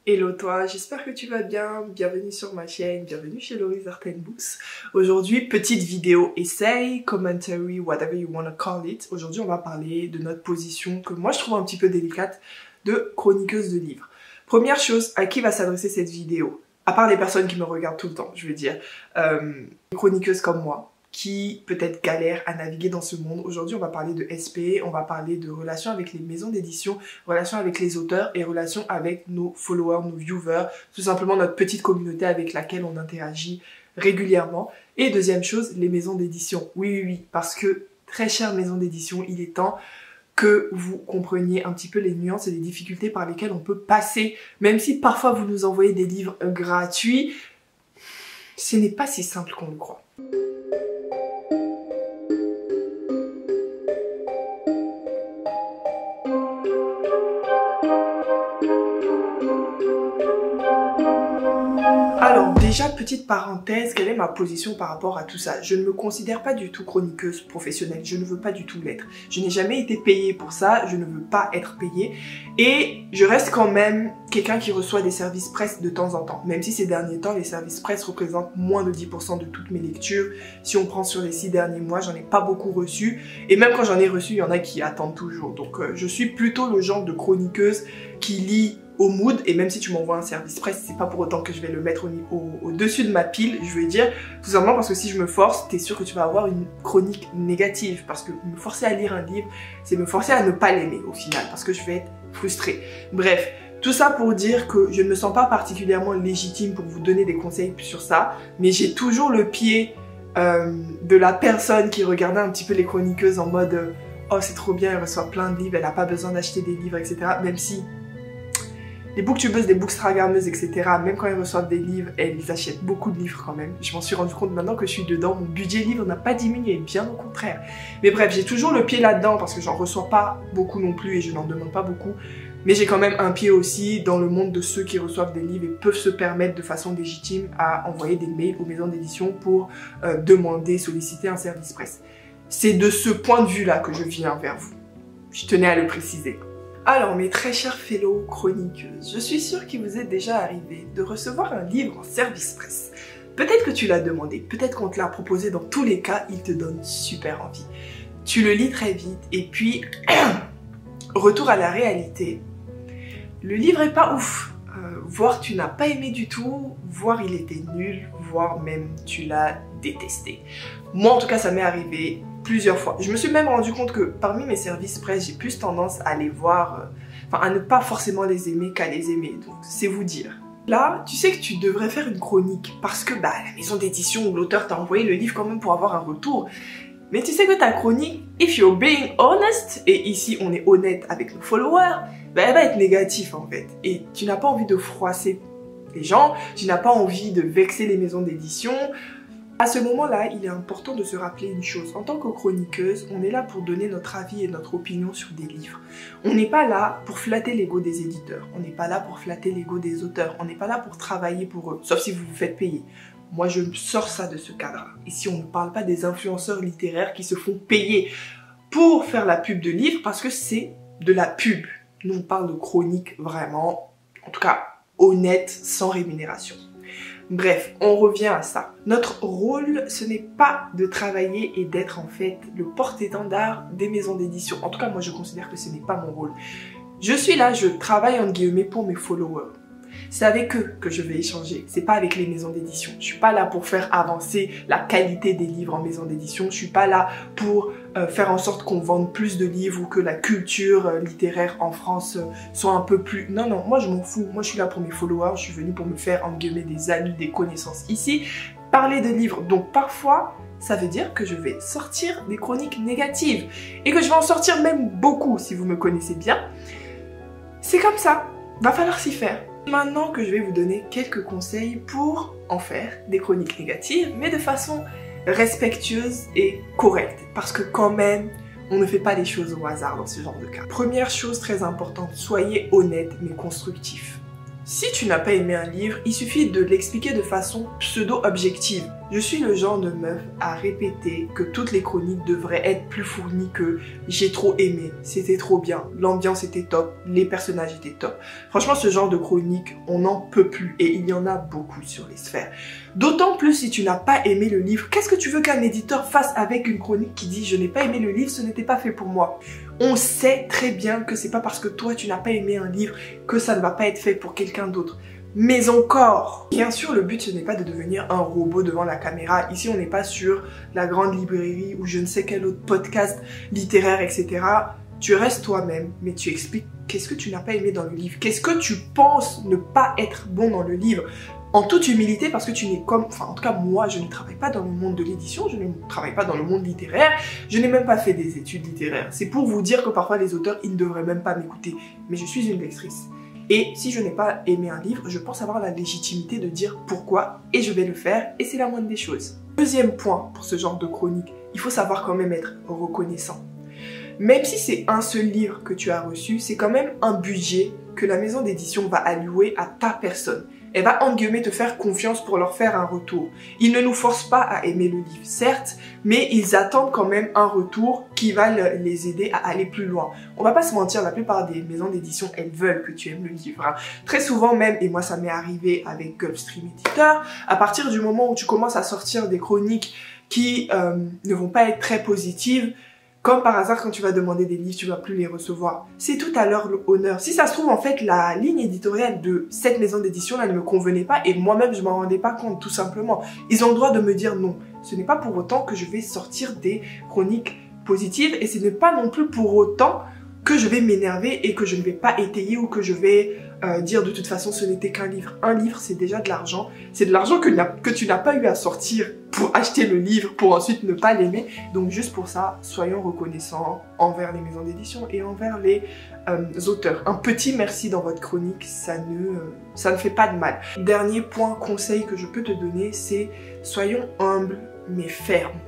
Hello toi, j'espère que tu vas bien, bienvenue sur ma chaîne, bienvenue chez Laurie's Art & Books. Aujourd'hui, petite vidéo essay, commentary, whatever you wanna call it. Aujourd'hui, on va parler de notre position que moi je trouve un petit peu délicate de chroniqueuse de livres. Première chose, à qui va s'adresser cette vidéo? À part les personnes qui me regardent tout le temps, je veux dire, chroniqueuses comme moi, qui peut-être galèrent à naviguer dans ce monde. Aujourd'hui, on va parler de SP, on va parler de relations avec les maisons d'édition, relations avec les auteurs et relations avec nos followers, nos viewers, tout simplement notre petite communauté avec laquelle on interagit régulièrement. Et deuxième chose, les maisons d'édition. Oui, parce que, très chères maisons d'édition, il est temps que vous compreniez un petit peu les nuances et les difficultés par lesquelles on peut passer. Même si parfois vous nous envoyez des livres gratuits, ce n'est pas si simple qu'on le croit. Alors déjà, petite parenthèse, quelle est ma position par rapport à tout ça? Je ne me considère pas du tout chroniqueuse professionnelle, je ne veux pas du tout l'être. Je n'ai jamais été payée pour ça, je ne veux pas être payée. Et je reste quand même quelqu'un qui reçoit des services presse de temps en temps. Même si ces derniers temps, les services presse représentent moins de 10% de toutes mes lectures. Si on prend sur les 6 derniers mois, j'en ai pas beaucoup reçu. Et même quand j'en ai reçu, il y en a qui attendent toujours. Donc je suis plutôt le genre de chroniqueuse qui lit au mood, et même si tu m'envoies un service presse, c'est pas pour autant que je vais le mettre au-dessus de ma pile, je veux dire, tout simplement parce que si je me force, t'es sûr que tu vas avoir une chronique négative, parce que me forcer à lire un livre, c'est me forcer à ne pas l'aimer au final, parce que je vais être frustrée. Bref, tout ça pour dire que je ne me sens pas particulièrement légitime pour vous donner des conseils sur ça, mais j'ai toujours le pied de la personne qui regardait un petit peu les chroniqueuses en mode oh c'est trop bien, elle reçoit plein de livres, elle a pas besoin d'acheter des livres, etc. Même si les booktubeuses, les bookstagrammeuses, etc., même quand elles reçoivent des livres, elles achètent beaucoup de livres quand même. Je m'en suis rendu compte maintenant que je suis dedans, mon budget livre n'a pas diminué, bien au contraire. Mais bref, j'ai toujours le pied là-dedans parce que j'en reçois pas beaucoup non plus et je n'en demande pas beaucoup. Mais j'ai quand même un pied aussi dans le monde de ceux qui reçoivent des livres et peuvent se permettre de façon légitime à envoyer des mails aux maisons d'édition pour demander, solliciter un service presse. C'est de ce point de vue-là que je viens vers vous. Je tenais à le préciser. Alors mes très chers fellow chroniqueuses, je suis sûre qu'il vous est déjà arrivé de recevoir un livre en service presse. Peut-être que tu l'as demandé, peut-être qu'on te l'a proposé, dans tous les cas, il te donne super envie. Tu le lis très vite et puis, retour à la réalité, le livre est pas ouf. Voire tu n'as pas aimé du tout, voire il était nul, voire même tu l'as détesté. Moi en tout cas ça m'est arrivé plusieurs fois. Je me suis même rendu compte que parmi mes services presse, j'ai plus tendance à les voir, à ne pas forcément les aimer qu'à les aimer. Donc c'est vous dire. Là, tu sais que tu devrais faire une chronique parce que la maison d'édition ou l'auteur t'a envoyé le livre quand même pour avoir un retour. Mais tu sais que ta chronique, if you're being honest, et ici on est honnête avec nos followers, elle va être négative en fait. Et tu n'as pas envie de froisser les gens, tu n'as pas envie de vexer les maisons d'édition. À ce moment-là, il est important de se rappeler une chose. En tant que chroniqueuse, on est là pour donner notre avis et notre opinion sur des livres. On n'est pas là pour flatter l'ego des éditeurs. On n'est pas là pour flatter l'ego des auteurs. On n'est pas là pour travailler pour eux, sauf si vous vous faites payer. Moi, je sors ça de ce cadre. Ici, on ne parle pas des influenceurs littéraires qui se font payer pour faire la pub de livres parce que c'est de la pub. Nous, on parle de chronique vraiment, en tout cas, honnête, sans rémunération. Bref, on revient à ça. Notre rôle, ce n'est pas de travailler et d'être en fait le porte-étendard des maisons d'édition. En tout cas, moi, je considère que ce n'est pas mon rôle. Je suis là, je travaille entre guillemets pour mes followers. C'est avec eux que je vais échanger, c'est pas avec les maisons d'édition. Je suis pas là pour faire avancer la qualité des livres en maison d'édition. Je suis pas là pour faire en sorte qu'on vende plus de livres ou que la culture littéraire en France soit un peu plus... Non, moi je m'en fous. Moi je suis là pour mes followers, je suis venue pour me faire entre guillemets des amis, des connaissances ici. Parler de livres, donc parfois... ça veut dire que je vais sortir des chroniques négatives et que je vais en sortir même beaucoup si vous me connaissez bien. C'est comme ça, va falloir s'y faire. Maintenant que je vais vous donner quelques conseils pour en faire des chroniques négatives, mais de façon respectueuse et correcte. Parce que quand même, on ne fait pas les choses au hasard dans ce genre de cas. Première chose très importante, soyez honnête mais constructif. Si tu n'as pas aimé un livre, il suffit de l'expliquer de façon pseudo-objective. Je suis le genre de meuf à répéter que toutes les chroniques devraient être plus fournies que j'ai trop aimé, c'était trop bien, l'ambiance était top, les personnages étaient top. Franchement, ce genre de chronique, on n'en peut plus et il y en a beaucoup sur les sphères. D'autant plus si tu n'as pas aimé le livre, qu'est-ce que tu veux qu'un éditeur fasse avec une chronique qui dit « je n'ai pas aimé le livre, ce n'était pas fait pour moi ». On sait très bien que c'est pas parce que toi tu n'as pas aimé un livre que ça ne va pas être fait pour quelqu'un d'autre. Mais encore, bien sûr, le but ce n'est pas de devenir un robot devant la caméra. Ici, on n'est pas sur la grande librairie ou je ne sais quel autre podcast littéraire, etc. Tu restes toi-même, mais tu expliques qu'est-ce que tu n'as pas aimé dans le livre. Qu'est-ce que tu penses ne pas être bon dans le livre. En toute humilité, parce que tu n'es comme... Enfin, en tout cas, moi, je ne travaille pas dans le monde de l'édition, je ne travaille pas dans le monde littéraire, je n'ai même pas fait des études littéraires. C'est pour vous dire que parfois, les auteurs, ils ne devraient même pas m'écouter. Mais je suis une lectrice. Et si je n'ai pas aimé un livre, je pense avoir la légitimité de dire pourquoi, et je vais le faire, et c'est la moindre des choses. Deuxième point pour ce genre de chronique, il faut savoir quand même être reconnaissant. Même si c'est un seul livre que tu as reçu, c'est quand même un budget que la maison d'édition va allouer à ta personne. Elle va, entre guillemets, te faire confiance pour leur faire un retour. Ils ne nous forcent pas à aimer le livre, certes, mais ils attendent quand même un retour qui va les aider à aller plus loin. On va pas se mentir, la plupart des maisons d'édition, elles veulent que tu aimes le livre. Hein. Très souvent même, et moi ça m'est arrivé avec Gulfstream Editor, à partir du moment où tu commences à sortir des chroniques qui ne vont pas être très positives, comme par hasard, quand tu vas demander des livres, tu vas plus les recevoir. C'est tout à leur honneur. Si ça se trouve, en fait, la ligne éditoriale de cette maison d'édition-là ne me convenait pas et moi-même, je m'en rendais pas compte, tout simplement. Ils ont le droit de me dire non. Ce n'est pas pour autant que je vais sortir des chroniques positives et ce n'est pas non plus pour autant que je vais m'énerver et que je ne vais pas étayer ou que je vais dire de toute façon ce n'était qu'un livre. Un livre, c'est déjà de l'argent. C'est de l'argent que tu n'as pas eu à sortir pour acheter le livre, pour ensuite ne pas l'aimer. Donc juste pour ça, soyons reconnaissants envers les maisons d'édition et envers les auteurs. Un petit merci dans votre chronique, ça ne fait pas de mal. Dernier point, conseil que je peux te donner, c'est soyons humbles mais fermes.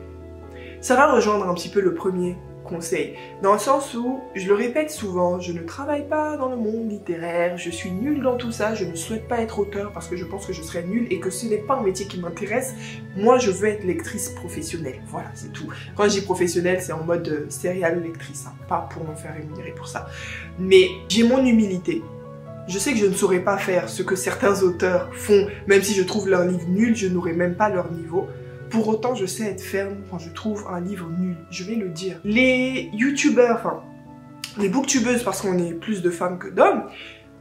Ça va rejoindre un petit peu le premier conseil, dans le sens où, je le répète souvent, je ne travaille pas dans le monde littéraire, je suis nulle dans tout ça, je ne souhaite pas être auteur parce que je pense que je serais nulle et que ce n'est pas un métier qui m'intéresse. Moi, je veux être lectrice professionnelle, voilà, c'est tout. Quand je dis professionnelle, c'est en mode serial lectrice, hein, pas pour me faire rémunérer pour ça. Mais j'ai mon humilité. Je sais que je ne saurais pas faire ce que certains auteurs font, même si je trouve leur livre nul, je n'aurais même pas leur niveau. Pour autant, je sais être ferme quand je trouve un livre nul. Je vais le dire. Les youtubeurs, enfin, les booktubeuses, parce qu'on est plus de femmes que d'hommes,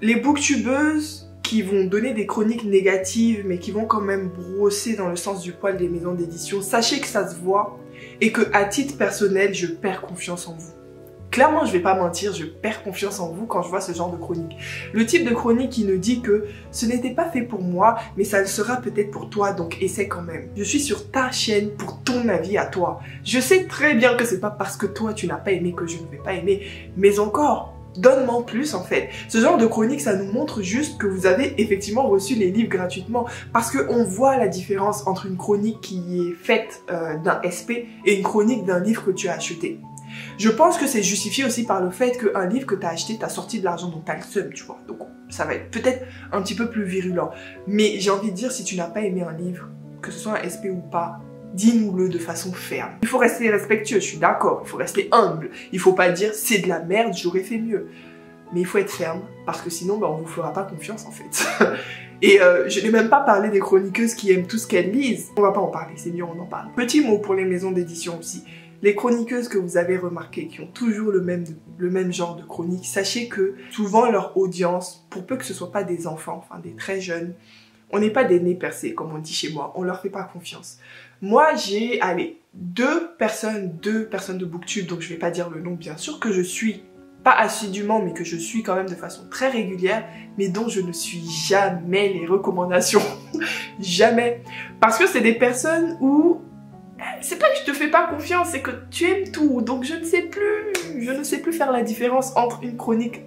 les booktubeuses qui vont donner des chroniques négatives, mais qui vont quand même brosser dans le sens du poil des maisons d'édition, sachez que ça se voit et que, à titre personnel, je perds confiance en vous. Clairement, je vais pas mentir, je perds confiance en vous quand je vois ce genre de chronique. Le type de chronique qui nous dit que ce n'était pas fait pour moi, mais ça le sera peut-être pour toi, donc essaie quand même. Je suis sur ta chaîne pour ton avis à toi. Je sais très bien que c'est pas parce que toi tu n'as pas aimé que je ne vais pas aimer, mais encore, donne-moi en plus en fait. Ce genre de chronique, ça nous montre juste que vous avez effectivement reçu les livres gratuitement, parce qu'on voit la différence entre une chronique qui est faite d'un SP et une chronique d'un livre que tu as acheté. Je pense que c'est justifié aussi par le fait qu'un livre que tu as acheté t'a sorti de l'argent, donc t'as le seum, tu vois. Donc ça va être peut-être un petit peu plus virulent. Mais j'ai envie de dire, si tu n'as pas aimé un livre, que ce soit un SP ou pas, dis-nous-le de façon ferme. Il faut rester respectueux, je suis d'accord, il faut rester humble. Il faut pas dire c'est de la merde, j'aurais fait mieux. Mais il faut être ferme, parce que sinon on vous fera pas confiance en fait. Et je n'ai même pas parlé des chroniqueuses qui aiment tout ce qu'elles lisent. On va pas en parler, c'est mieux on en parle. Petit mot pour les maisons d'édition aussi. Les chroniqueuses que vous avez remarquées, qui ont toujours le même genre de chronique, sachez que souvent leur audience, pour peu que ce soit pas des enfants, enfin des très jeunes, on n'est pas des nez percés, comme on dit chez moi, on leur fait pas confiance. Moi, j'ai, allez, deux personnes de Booktube, donc je vais pas dire le nom bien sûr, que je suis, pas assidûment, mais que je suis quand même de façon très régulière, mais dont je ne suis jamais les recommandations. Jamais. Parce que c'est des personnes où c'est pas que je te fais pas confiance, c'est que tu aimes tout. Donc je ne sais plus faire la différence entre une chronique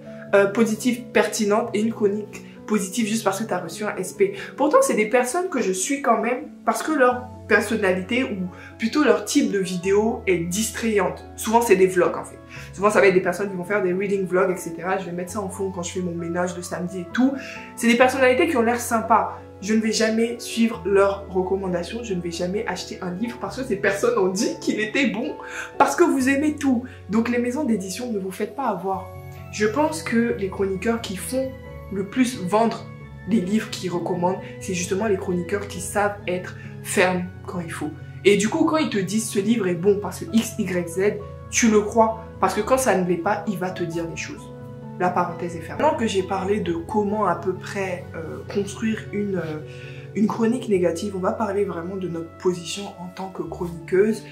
positive pertinente et une chronique positif juste parce que tu as reçu un SP. Pourtant, c'est des personnes que je suis quand même parce que leur personnalité ou plutôt leur type de vidéo est distrayante. Souvent, c'est des vlogs en fait. Souvent, ça va être des personnes qui vont faire des reading vlogs, etc. Je vais mettre ça en fond quand je fais mon ménage le samedi et tout. C'est des personnalités qui ont l'air sympas. Je ne vais jamais suivre leurs recommandations, je ne vais jamais acheter un livre parce que ces personnes ont dit qu'il était bon, parce que vous aimez tout. Donc les maisons d'édition, ne vous faites pas avoir. Je pense que les chroniqueurs qui font le plus vendre les livres qu'ils recommandent, c'est justement les chroniqueurs qui savent être fermes quand il faut. Et du coup, quand ils te disent ce livre est bon parce que X, Y, Z, tu le crois. Parce que quand ça ne l'est pas, il va te dire les choses. La parenthèse est fermée. Maintenant que j'ai parlé de comment à peu près construire une chronique négative, on va parler vraiment de notre position en tant que chroniqueuse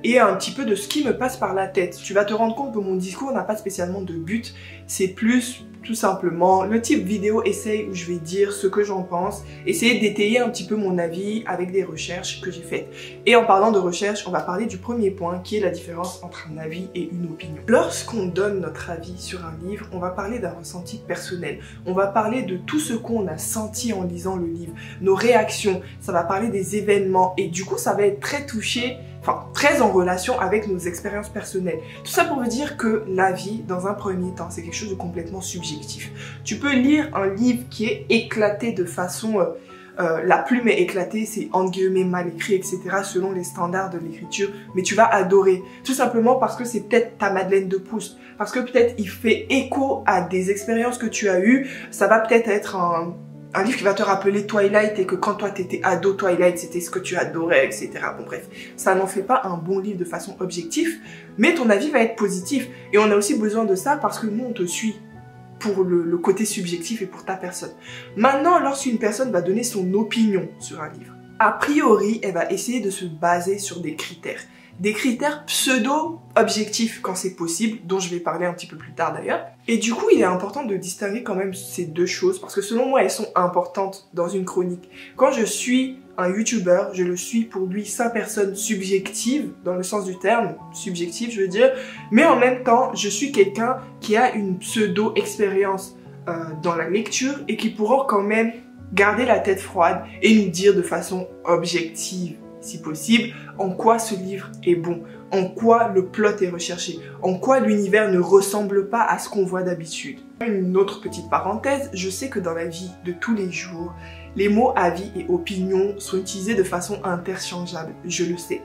et un petit peu de ce qui me passe par la tête. Tu vas te rendre compte que mon discours n'a pas spécialement de but, c'est plus tout simplement le type vidéo essai où je vais dire ce que j'en pense, essayer d'étayer un petit peu mon avis avec des recherches que j'ai faites. Et en parlant de recherche, on va parler du premier point qui est la différence entre un avis et une opinion. Lorsqu'on donne notre avis sur un livre, on va parler d'un ressenti personnel. On va parler de tout ce qu'on a senti en lisant le livre, nos réactions, ça va parler des événements et du coup ça va être très touché, enfin très en relation avec nos expériences personnelles. Tout ça pour vous dire que l'avis, dans un premier temps, c'est quelque chose de complètement subjectif. Tu peux lire un livre qui est éclaté de façon... la plume est éclatée, c'est entre guillemets mal écrit, etc. selon les standards de l'écriture, mais tu vas adorer. Tout simplement parce que c'est peut-être ta Madeleine de Proust, parce que peut-être il fait écho à des expériences que tu as eues, ça va peut-être être un livre qui va te rappeler Twilight et que quand toi t'étais ado, Twilight c'était ce que tu adorais, etc. Bon bref, ça n'en fait pas un bon livre de façon objective, mais ton avis va être positif. Et on a aussi besoin de ça parce que nous on te suit pour le côté subjectif et pour ta personne. Maintenant, lorsqu'une personne va donner son opinion sur un livre, a priori, elle va essayer de se baser sur des critères. Des critères pseudo-objectifs quand c'est possible, dont je vais parler un petit peu plus tard d'ailleurs. Et du coup, il est important de distinguer quand même ces deux choses, parce que selon moi, elles sont importantes dans une chronique. Quand je suis un YouTuber, je le suis pour lui, sa personne subjective, dans le sens du terme, subjectif je veux dire, mais en même temps, je suis quelqu'un qui a une pseudo-expérience dans la lecture et qui pourra quand même garder la tête froide et nous dire de façon objective, si possible, en quoi ce livre est bon, en quoi le plot est recherché, en quoi l'univers ne ressemble pas à ce qu'on voit d'habitude. Une autre petite parenthèse, je sais que dans la vie de tous les jours, les mots avis et opinion sont utilisés de façon interchangeable, je le sais.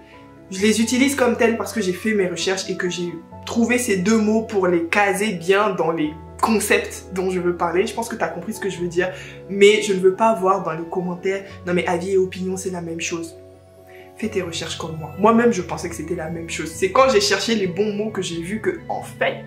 Je les utilise comme tels parce que j'ai fait mes recherches et que j'ai trouvé ces deux mots pour les caser bien dans les concepts dont je veux parler. Je pense que tu as compris ce que je veux dire, mais je ne veux pas voir dans les commentaires « Non mais avis et opinion c'est la même chose ». Fais tes recherches comme moi. Moi-même, je pensais que c'était la même chose. C'est quand j'ai cherché les bons mots que j'ai vu que, en fait,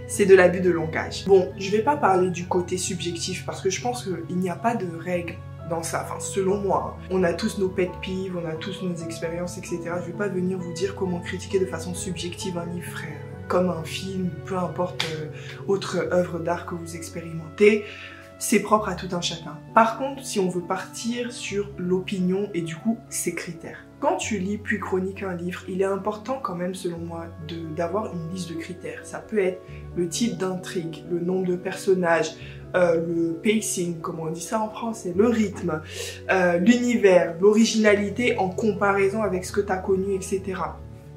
c'est de l'abus de langage. Bon, je vais pas parler du côté subjectif parce que je pense qu'il n'y a pas de règle dans ça, enfin selon moi. On a tous nos pet peeves, on a tous nos expériences, etc. Je vais pas venir vous dire comment critiquer de façon subjective un livre, frère. Comme un film, peu importe autre œuvre d'art que vous expérimentez. C'est propre à tout un chacun. Par contre, si on veut partir sur l'opinion et du coup, ses critères. Quand tu lis puis chroniques un livre, il est important quand même, selon moi, d'avoir une liste de critères. Ça peut être le type d'intrigue, le nombre de personnages, le pacing, comme on dit ça en français, le rythme, l'univers, l'originalité en comparaison avec ce que tu as connu, etc.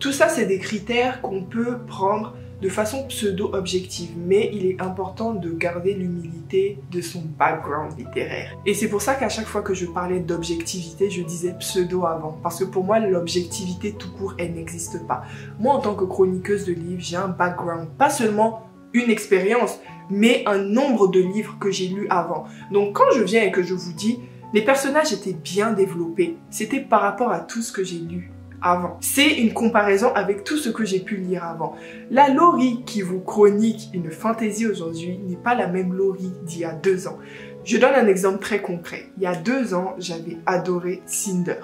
Tout ça, c'est des critères qu'on peut prendre de façon pseudo-objective, mais il est important de garder l'humilité de son background littéraire. Et c'est pour ça qu'à chaque fois que je parlais d'objectivité, je disais pseudo avant, parce que pour moi, l'objectivité tout court, elle n'existe pas. Moi, en tant que chroniqueuse de livres, j'ai un background, pas seulement une expérience, mais un nombre de livres que j'ai lus avant. Donc quand je viens et que je vous dis, les personnages étaient bien développés, c'était par rapport à tout ce que j'ai lu avant. C'est une comparaison avec tout ce que j'ai pu lire avant. La Laurie qui vous chronique une fantaisie aujourd'hui n'est pas la même Laurie d'il y a 2 ans. Je donne un exemple très concret. Il y a 2 ans, j'avais adoré Cinder.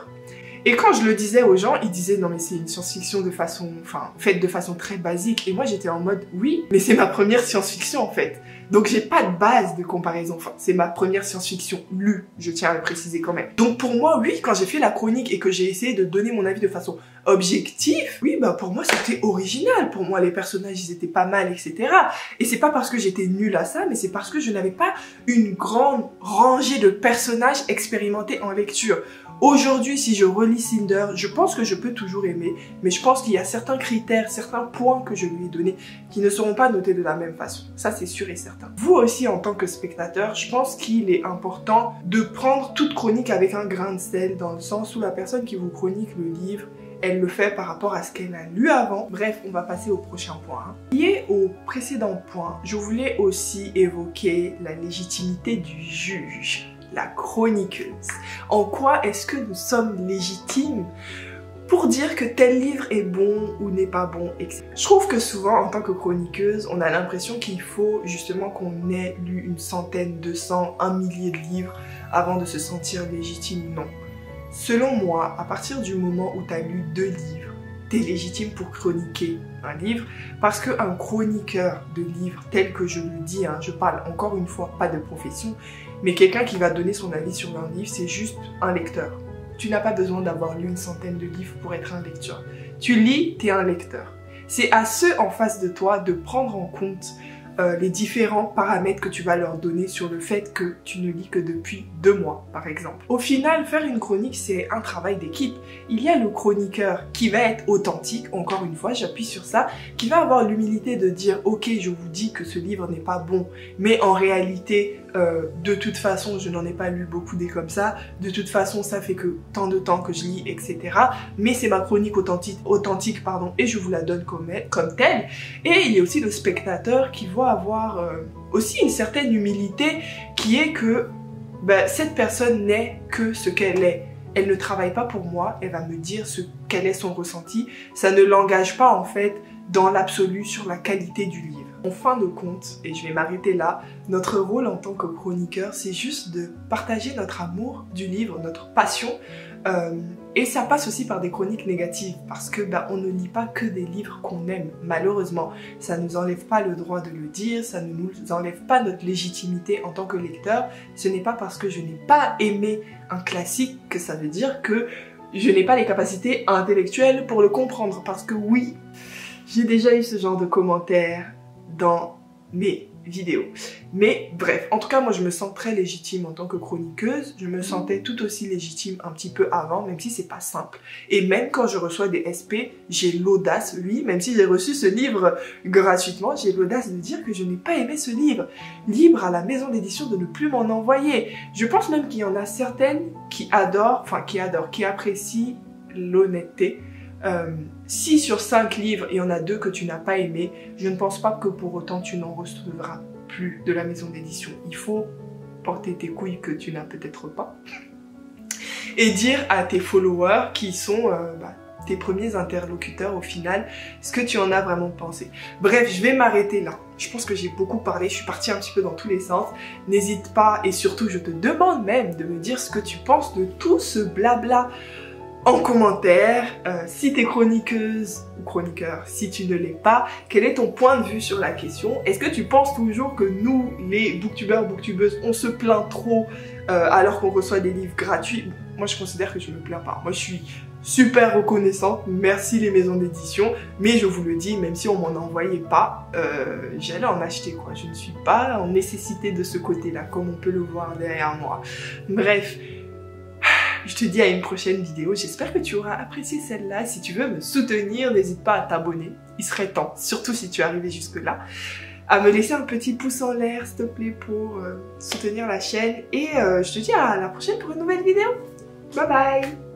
Et quand je le disais aux gens, ils disaient non mais c'est une science-fiction de façon, faite de façon très basique. Et moi j'étais en mode oui, mais c'est ma première science-fiction en fait. Donc j'ai pas de base de comparaison. Enfin, c'est ma première science-fiction lue, je tiens à le préciser quand même. Donc pour moi, oui, quand j'ai fait la chronique et que j'ai essayé de donner mon avis de façon objective, oui, bah pour moi c'était original. Pour moi, les personnages, ils étaient pas mal, etc. Et c'est pas parce que j'étais nulle à ça, mais c'est parce que je n'avais pas une grande rangée de personnages expérimentés en lecture. Aujourd'hui, si je relis Cinder, je pense que je peux toujours aimer, mais je pense qu'il y a certains critères, certains points que je lui ai donnés qui ne seront pas notés de la même façon. Ça, c'est sûr et certain. Vous aussi, en tant que spectateur, je pense qu'il est important de prendre toute chronique avec un grain de sel, dans le sens où la personne qui vous chronique le livre, elle le fait par rapport à ce qu'elle a lu avant. Bref, on va passer au prochain point. Lié au précédent point, je voulais aussi évoquer la légitimité du juge, la chroniqueuse. En quoi est-ce que nous sommes légitimes pour dire que tel livre est bon ou n'est pas bon, etc. Je trouve que souvent, en tant que chroniqueuse, on a l'impression qu'il faut justement qu'on ait lu une centaine, 200, 1 millier de livres avant de se sentir légitime. Non. Selon moi, à partir du moment où tu as lu 2 livres, tu es légitime pour chroniquer un livre, parce qu'un chroniqueur de livres, tel que je le dis, je parle encore une fois pas de profession, mais quelqu'un qui va donner son avis sur un livre, c'est juste un lecteur. Tu n'as pas besoin d'avoir lu une centaine de livres pour être un lecteur. Tu lis, tu es un lecteur. C'est à ceux en face de toi de prendre en compte les différents paramètres que tu vas leur donner sur le fait que tu ne lis que depuis 2 mois, par exemple. Au final, faire une chronique, c'est un travail d'équipe. Il y a le chroniqueur qui va être authentique, encore une fois, j'appuie sur ça, qui va avoir l'humilité de dire « Ok, je vous dis que ce livre n'est pas bon, mais en réalité, de toute façon, je n'en ai pas lu beaucoup des comme ça, de toute façon, ça fait que tant de temps que je lis, etc. Mais c'est ma chronique authentique, et je vous la donne comme telle. » Et il y a aussi le spectateur qui va avoir aussi une certaine humilité qui est que cette personne n'est que ce qu'elle est. Elle ne travaille pas pour moi, elle va me dire quel est son ressenti. Ça ne l'engage pas en fait dans l'absolu sur la qualité du livre. En fin de compte, et je vais m'arrêter là, notre rôle en tant que chroniqueur, c'est juste de partager notre amour du livre, notre passion. Et ça passe aussi par des chroniques négatives parce que on ne lit pas que des livres qu'on aime, malheureusement. Ça ne nous enlève pas le droit de le dire, ça ne nous enlève pas notre légitimité en tant que lecteur. Ce n'est pas parce que je n'ai pas aimé un classique que ça veut dire que je n'ai pas les capacités intellectuelles pour le comprendre. Parce que oui, j'ai déjà eu ce genre de commentaires dans mes vidéos. Mais bref, en tout cas, moi je me sens très légitime en tant que chroniqueuse. Je me sentais tout aussi légitime un petit peu avant, même si c'est pas simple. Et même quand je reçois des SP, j'ai l'audace, oui, même si j'ai reçu ce livre gratuitement, j'ai l'audace de dire que je n'ai pas aimé ce livre. Libre à la maison d'édition de ne plus m'en envoyer. Je pense même qu'il y en a certaines qui adorent, qui apprécient l'honnêteté. 6 sur 5 livres et il y en a 2 que tu n'as pas aimé, je ne pense pas que pour autant tu n'en recevras plus de la maison d'édition. Il faut porter tes couilles que tu n'as peut-être pas et dire à tes followers qui sont tes premiers interlocuteurs au final ce que tu en as vraiment pensé. Bref, je vais m'arrêter là. Je pense que j'ai beaucoup parlé, je suis partie un petit peu dans tous les sens. N'hésite pas et surtout je te demande même de me dire ce que tu penses de tout ce blabla en commentaire. Si tu es chroniqueuse ou chroniqueur, si tu ne l'es pas, quel est ton point de vue sur la question? Est-ce que tu penses toujours que nous, les booktubeurs, booktubeuses, on se plaint trop alors qu'on reçoit des livres gratuits? Moi, je considère que je me plains pas. Moi, je suis super reconnaissante. Merci les maisons d'édition. Mais je vous le dis, même si on m'en envoyait pas, j'allais en acheter quoi. Je ne suis pas en nécessité de ce côté-là, comme on peut le voir derrière moi. Bref. Je te dis à une prochaine vidéo, j'espère que tu auras apprécié celle-là. Si tu veux me soutenir, n'hésite pas à t'abonner, il serait temps, surtout si tu es arrivé jusque-là, à me laisser un petit pouce en l'air s'il te plaît pour soutenir la chaîne. Et je te dis à la prochaine pour une nouvelle vidéo. Bye bye.